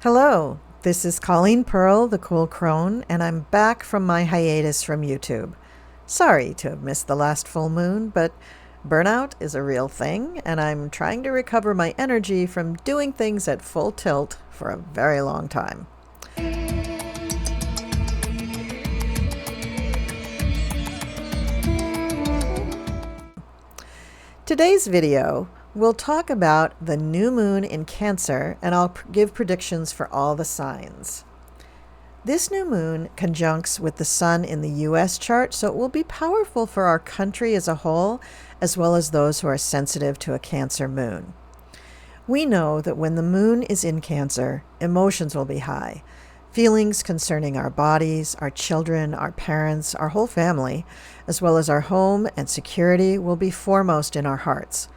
Hello, this is Colleen Pearl, the Cool Crone, and I'm back from my hiatus from YouTube. Sorry to have missed the last full moon, but burnout is a real thing, and I'm trying to recover my energy from doing things at full tilt for a very long time. Today's video, we'll talk about the new moon in Cancer, and I'll give predictions for all the signs. This new moon conjuncts with the sun in the US chart, so it will be powerful for our country as a whole, as well as those who are sensitive to a Cancer moon. We know that when the moon is in Cancer, emotions will be high. Feelings concerning our bodies, our children, our parents, our whole family, as well as our home and security will be foremost in our hearts.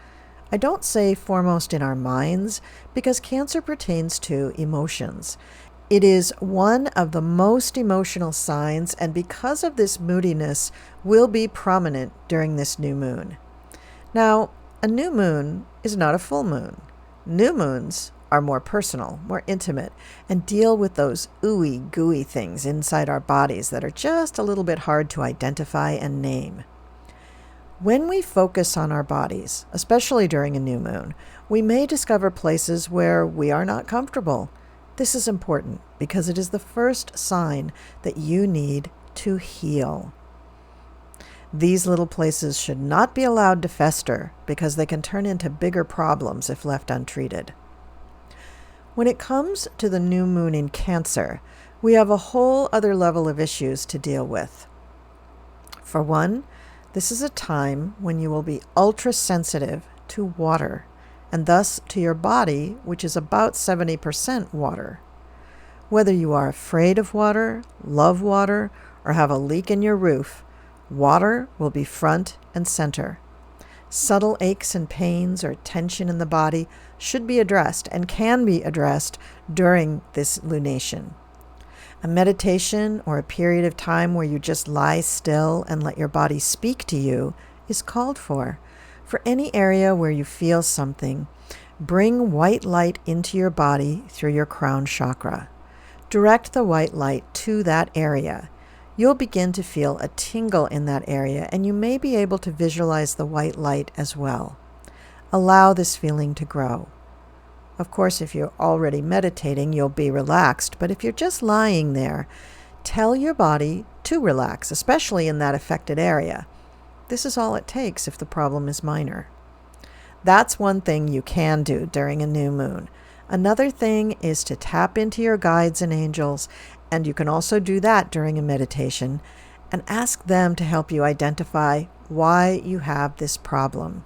I don't say foremost in our minds because Cancer pertains to emotions. It is one of the most emotional signs, and because of this moodiness, will be prominent during this new moon. Now, a new moon is not a full moon. New moons are more personal, more intimate, and deal with those ooey gooey things inside our bodies that are just a little bit hard to identify and name. When we focus on our bodies, especially during a new moon, we may discover places where we are not comfortable. This is important because it is the first sign that you need to heal. These little places should not be allowed to fester because they can turn into bigger problems if left untreated. When it comes to the new moon in Cancer, we have a whole other level of issues to deal with. For one, this is a time when you will be ultra sensitive to water, and thus to your body, which is about 70% water. Whether you are afraid of water, love water, or have a leak in your roof, water will be front and center. Subtle aches and pains or tension in the body should be addressed and can be addressed during this lunation. A meditation or a period of time where you just lie still and let your body speak to you is called for. For any area where you feel something, bring white light into your body through your crown chakra. Direct the white light to that area. You'll begin to feel a tingle in that area, and you may be able to visualize the white light as well. Allow this feeling to grow. Of course, if you're already meditating, you'll be relaxed, but if you're just lying there, tell your body to relax, especially in that affected area. This is all it takes if the problem is minor. That's one thing you can do during a new moon. Another thing is to tap into your guides and angels, and you can also do that during a meditation, and ask them to help you identify why you have this problem.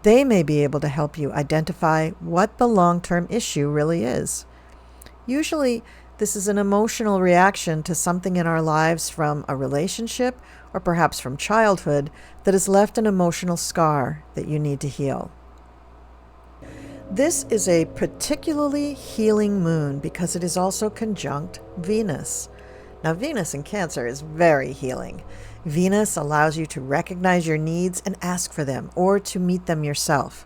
They may be able to help you identify what the long-term issue really is. Usually, this is an emotional reaction to something in our lives from a relationship or perhaps from childhood that has left an emotional scar that you need to heal. This is a particularly healing moon because it is also conjunct Venus. Now, Venus in Cancer is very healing. Venus allows you to recognize your needs and ask for them, or to meet them yourself.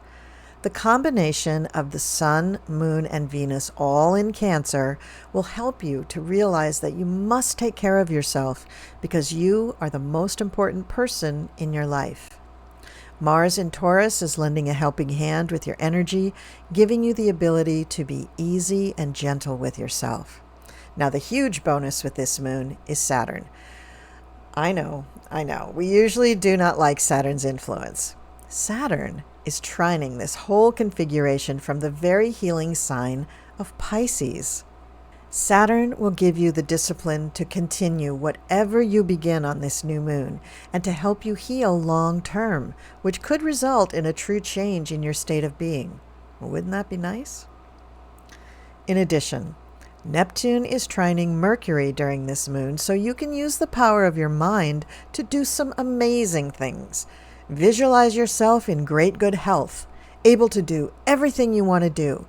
The combination of the Sun, Moon, and Venus all in Cancer will help you to realize that you must take care of yourself because you are the most important person in your life. Mars in Taurus is lending a helping hand with your energy, giving you the ability to be easy and gentle with yourself. Now, the huge bonus with this moon is Saturn. I know. We usually do not like Saturn's influence. Saturn is trining this whole configuration from the very healing sign of Pisces. Saturn will give you the discipline to continue whatever you begin on this new moon and to help you heal long term, which could result in a true change in your state of being. Well, wouldn't that be nice? In addition, Neptune is trining Mercury during this moon, so you can use the power of your mind to do some amazing things. Visualize yourself in great good health, able to do everything you want to do.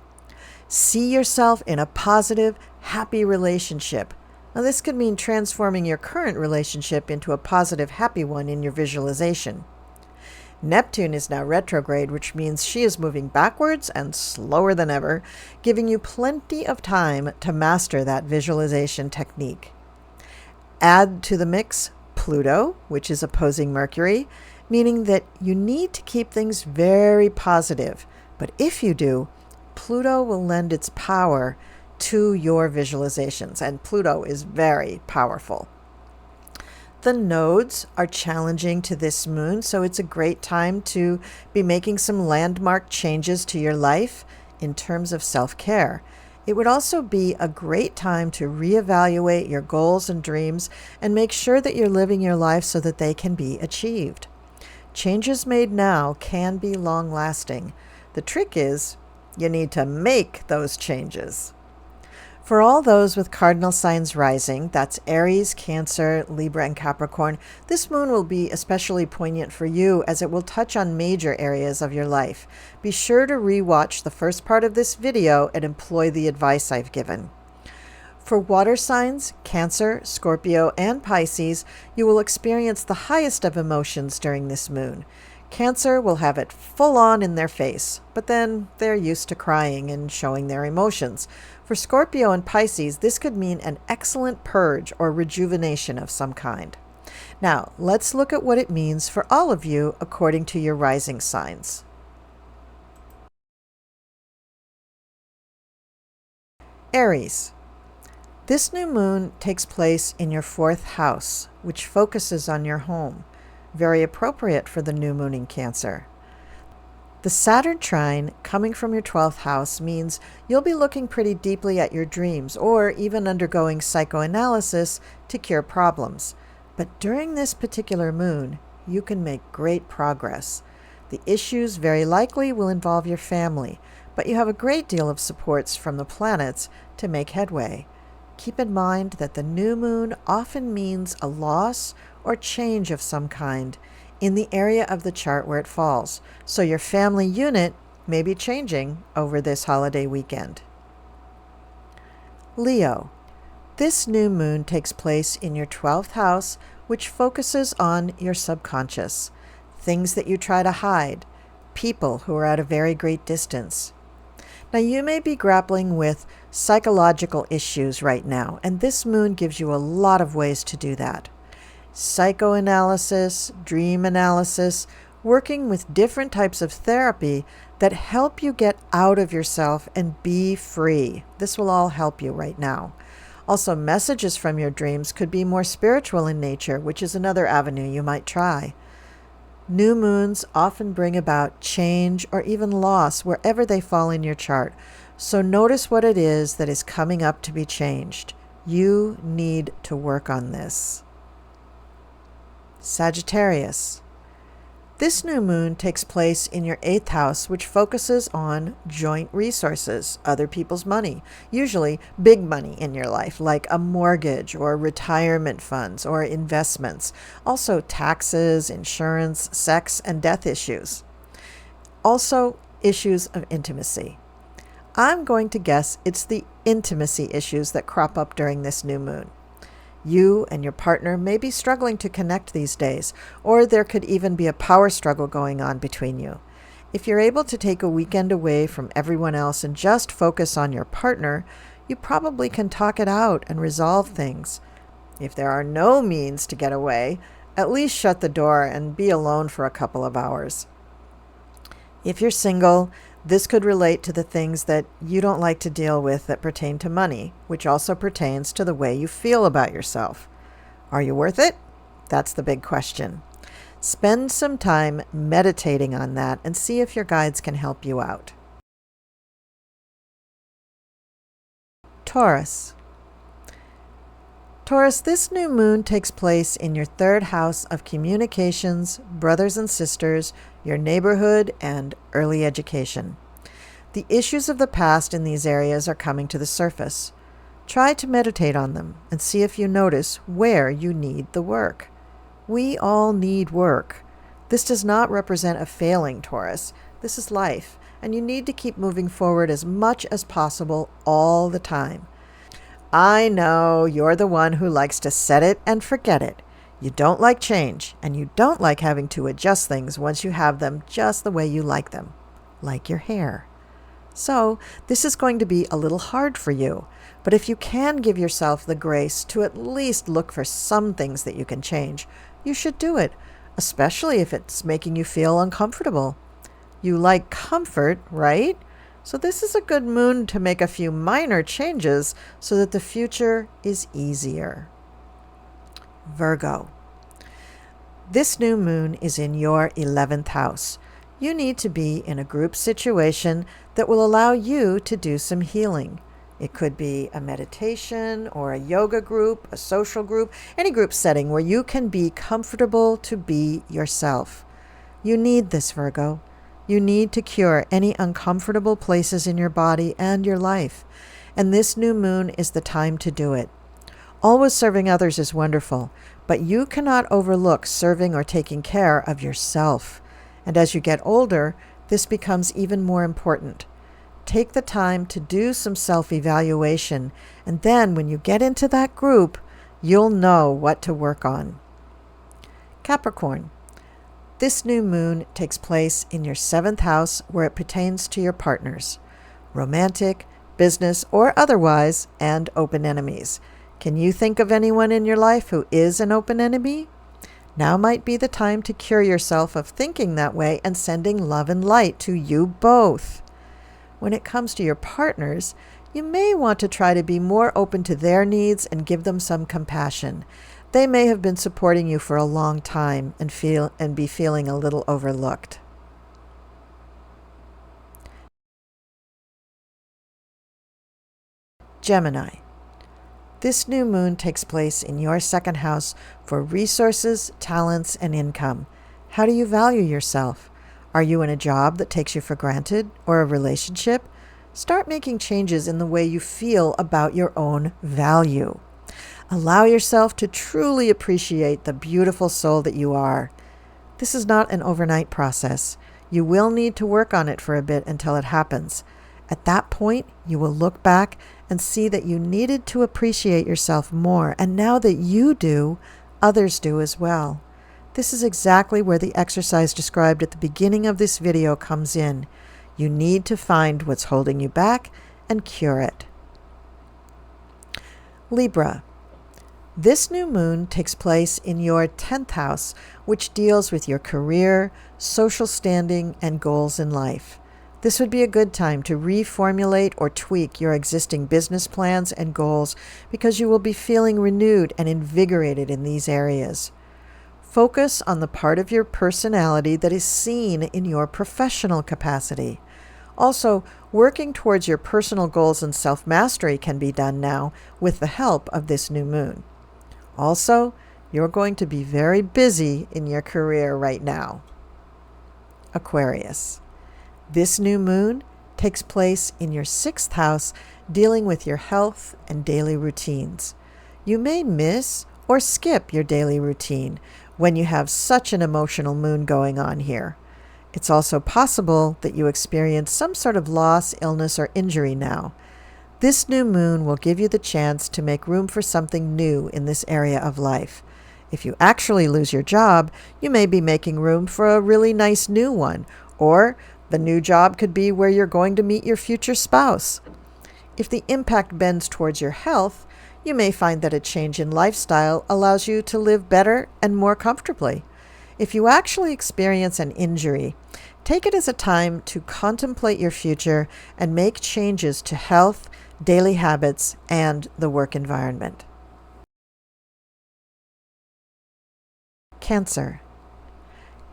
See yourself in a positive, happy relationship. Now, this could mean transforming your current relationship into a positive, happy one in your visualization. Neptune is now retrograde, which means she is moving backwards and slower than ever, giving you plenty of time to master that visualization technique. Add to the mix Pluto, which is opposing Mercury, meaning that you need to keep things very positive. But if you do, Pluto will lend its power to your visualizations, and Pluto is very powerful. The nodes are challenging to this moon, so it's a great time to be making some landmark changes to your life in terms of self-care. It would also be a great time to reevaluate your goals and dreams and make sure that you're living your life so that they can be achieved. Changes made now can be long-lasting. The trick is you need to make those changes. For all those with cardinal signs rising, that's Aries, Cancer, Libra, and Capricorn, this moon will be especially poignant for you as it will touch on major areas of your life. Be sure to rewatch the first part of this video and employ the advice I've given. For water signs, Cancer, Scorpio, and Pisces, you will experience the highest of emotions during this moon. Cancer will have it full on in their face, but then they're used to crying and showing their emotions. For Scorpio and Pisces, this could mean an excellent purge or rejuvenation of some kind. Now, let's look at what it means for all of you according to your rising signs. Aries. This new moon takes place in your 4th house, which focuses on your home. Very appropriate for the new moon in Cancer. The Saturn trine coming from your 12th house means you'll be looking pretty deeply at your dreams or even undergoing psychoanalysis to cure problems. But during this particular moon, you can make great progress. The issues very likely will involve your family, but you have a great deal of supports from the planets to make headway. Keep in mind that the new moon often means a loss or change of some kind in the area of the chart where it falls, so your family unit may be changing over this holiday weekend. Leo. This new moon takes place in your 12th house, which focuses on your subconscious, things that you try to hide, people who are at a very great distance. Now, you may be grappling with psychological issues right now, and this moon gives you a lot of ways to do that. Psychoanalysis, dream analysis, working with different types of therapy that help you get out of yourself and be free. This will all help you right now. Also, messages from your dreams could be more spiritual in nature, which is another avenue you might try. New moons often bring about change or even loss wherever they fall in your chart. So notice what it is that is coming up to be changed. You need to work on this. Sagittarius. This new moon takes place in your 8th house, which focuses on joint resources, other people's money, usually big money in your life, like a mortgage or retirement funds or investments. Also taxes, insurance, sex, and death issues. Also issues of intimacy. I'm going to guess it's the intimacy issues that crop up during this new moon. You and your partner may be struggling to connect these days, or there could even be a power struggle going on between you. If you're able to take a weekend away from everyone else and just focus on your partner, you probably can talk it out and resolve things. If there are no means to get away, at least shut the door and be alone for a couple of hours. If you're single, this could relate to the things that you don't like to deal with that pertain to money, which also pertains to the way you feel about yourself. Are you worth it? That's the big question. Spend some time meditating on that and see if your guides can help you out. Taurus. Taurus, this new moon takes place in your 3rd house of communications, brothers and sisters, your neighborhood, and early education. The issues of the past in these areas are coming to the surface. Try to meditate on them and see if you notice where you need the work. We all need work. This does not represent a failing, Taurus. This is life, and you need to keep moving forward as much as possible all the time. I know you're the one who likes to set it and forget it. You don't like change, and you don't like having to adjust things once you have them just the way you like them, like your hair. So, this is going to be a little hard for you, but if you can give yourself the grace to at least look for some things that you can change, you should do it, especially if it's making you feel uncomfortable. You like comfort, right? So this is a good moon to make a few minor changes so that the future is easier. Virgo. This new moon is in your 11th house. You need to be in a group situation that will allow you to do some healing. It could be a meditation or a yoga group, a social group, any group setting where you can be comfortable to be yourself. You need this, Virgo. You need to cure any uncomfortable places in your body and your life, and this new moon is the time to do it. Always serving others is wonderful, but you cannot overlook serving or taking care of yourself. And as you get older, this becomes even more important. Take the time to do some self-evaluation, and then when you get into that group, you'll know what to work on. Capricorn. This new moon takes place in your 7th house where it pertains to your partners, romantic, business, or otherwise, and open enemies. Can you think of anyone in your life who is an open enemy? Now might be the time to cure yourself of thinking that way and sending love and light to you both. When it comes to your partners, you may want to try to be more open to their needs and give them some compassion. They may have been supporting you for a long time and be feeling a little overlooked. Gemini. This new moon takes place in your 2nd house for resources, talents, and income. How do you value yourself? Are you in a job that takes you for granted or a relationship? Start making changes in the way you feel about your own value. Allow yourself to truly appreciate the beautiful soul that you are. This is not an overnight process. You will need to work on it for a bit until it happens. At that point, you will look back and see that you needed to appreciate yourself more, and now that you do, others do as well. This is exactly where the exercise described at the beginning of this video comes in. You need to find what's holding you back and cure it. Libra. This new moon takes place in your 10th house, which deals with your career, social standing, and goals in life. This would be a good time to reformulate or tweak your existing business plans and goals because you will be feeling renewed and invigorated in these areas. Focus on the part of your personality that is seen in your professional capacity. Also, working towards your personal goals and self-mastery can be done now with the help of this new moon. Also, you're going to be very busy in your career right now. Aquarius. This new moon takes place in your 6th house, dealing with your health and daily routines. You may miss or skip your daily routine when you have such an emotional moon going on here. It's also possible that you experience some sort of loss, illness, or injury now. This new moon will give you the chance to make room for something new in this area of life. If you actually lose your job, you may be making room for a really nice new one, or the new job could be where you're going to meet your future spouse. If the impact bends towards your health, you may find that a change in lifestyle allows you to live better and more comfortably. If you actually experience an injury, take it as a time to contemplate your future and make changes to health, daily habits, and the work environment. Cancer.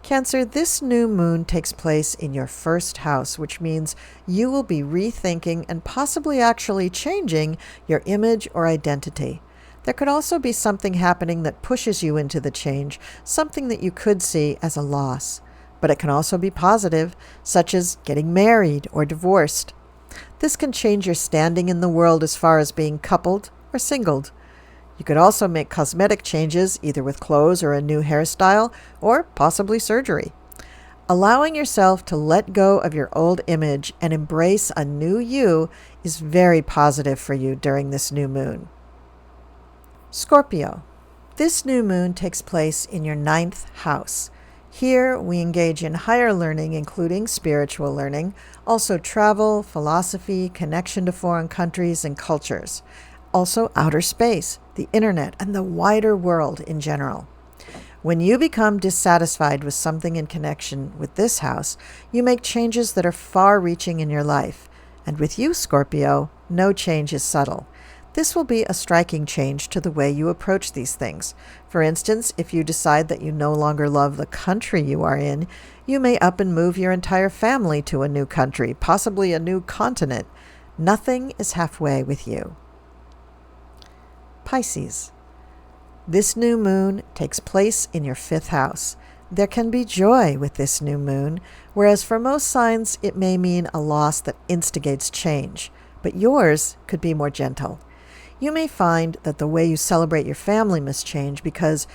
Cancer, this new moon takes place in your 1st house, which means you will be rethinking and possibly actually changing your image or identity. There could also be something happening that pushes you into the change, something that you could see as a loss. But it can also be positive, such as getting married or divorced. This can change your standing in the world as far as being coupled or singled. You could also make cosmetic changes, either with clothes or a new hairstyle, or possibly surgery. Allowing yourself to let go of your old image and embrace a new you is very positive for you during this new moon. Scorpio. This new moon takes place in your 9th house. Here, we engage in higher learning, including spiritual learning, also travel, philosophy, connection to foreign countries and cultures, also outer space, the internet, and the wider world in general. When you become dissatisfied with something in connection with this house, you make changes that are far-reaching in your life. And with you, Scorpio, no change is subtle. This will be a striking change to the way you approach these things. For instance, if you decide that you no longer love the country you are in, you may up and move your entire family to a new country, possibly a new continent. Nothing is halfway with you. Pisces. This new moon takes place in your 5th house. There can be joy with this new moon, whereas for most signs it may mean a loss that instigates change, but yours could be more gentle. You may find that the way you celebrate your family must change because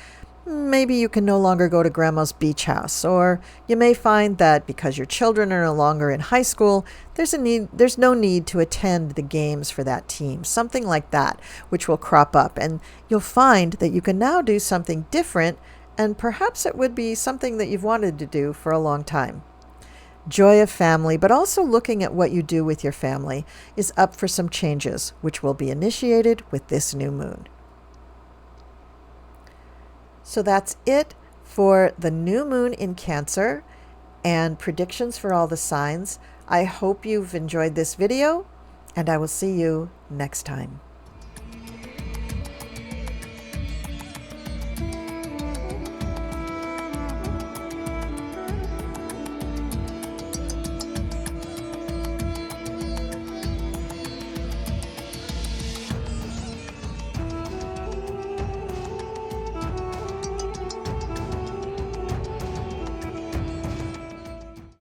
maybe you can no longer go to grandma's beach house, or you may find that because your children are no longer in high school, there's no need to attend the games for that team, something like that, which will crop up, and you'll find that you can now do something different, and perhaps it would be something that you've wanted to do for a long time. Joy of family, but also looking at what you do with your family, is up for some changes, which will be initiated with this new moon. So that's it for the new moon in Cancer and predictions for all the signs. I hope you've enjoyed this video, and I will see you next time.